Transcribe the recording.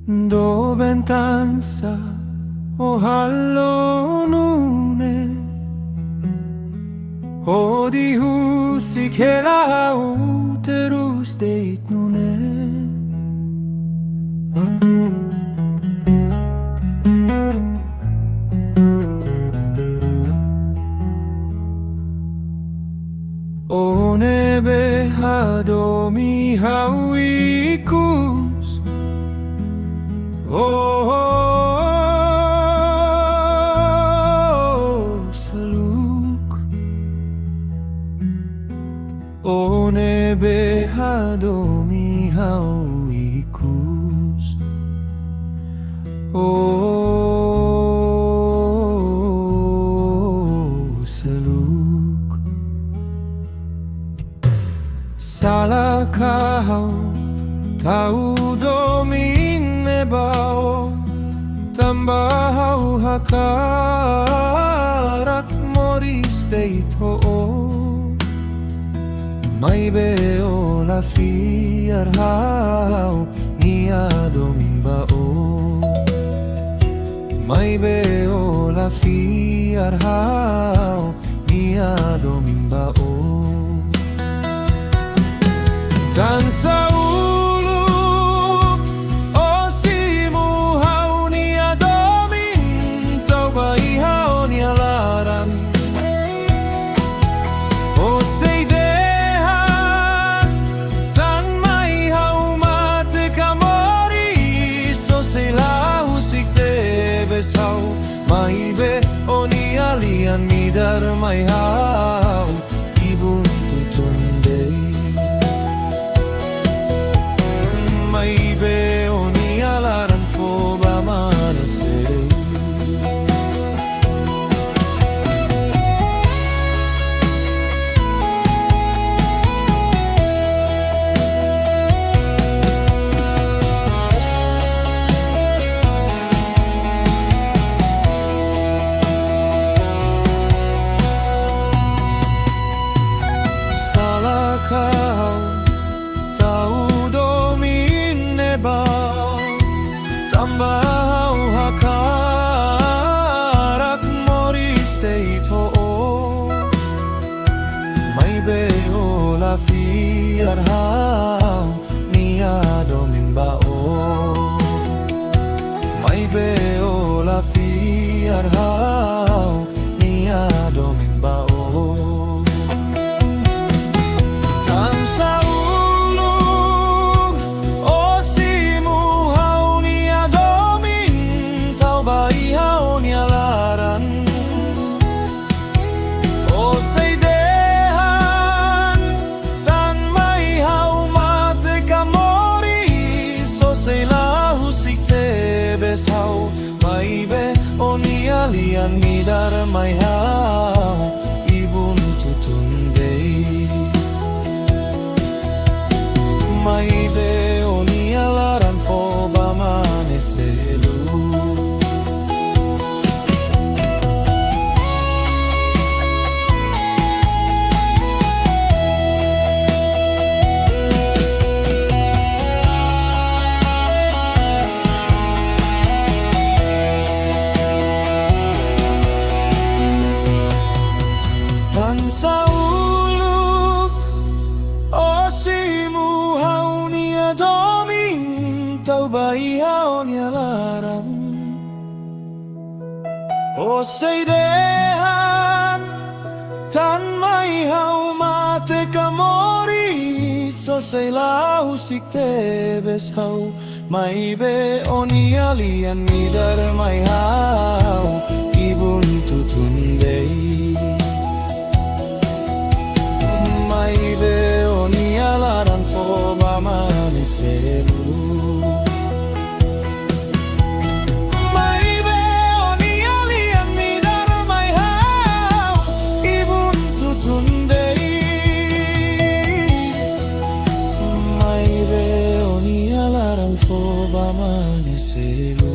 Dobentanza o hallonune Odi husi kela uterus deit nune O nebe hadomi hawikus saluk O nebe hadomi hawikus saluk Salah kau tahu domin nebao tambah hakarak moris deito mai beo la fiar hau nia domin bao mai beo la fiar hau nia domin bao Tan sauluk o simu hau nia domin tau bai hau nia laran o sei dehan tan mai hau mate kamori so sei lahu sik te besau mai be o nia lian midar mai hau ibun tutundei Mai be oni alaran fo ba manasere Salah kau tahu tambah hakarak moris deito mai beo la fiar hau nia domin bao mai beo la fiar hau nia domin bao Mai be oni alian midar mai hau ibun tutundei Mai be oni alaran fo ba maneselu Tan sauluk o simu hau nia domin tau bai hau nia laran O sei dehan tan mai hau mate kamori so sei lahu sik te bes hau mai be oni alian midar mai hau ibun tutundei Mai be oni alaran fo ba maneselu Mai be oni alian midar mai hau ibun tutundei Mai be oni alaran fo ba maneselu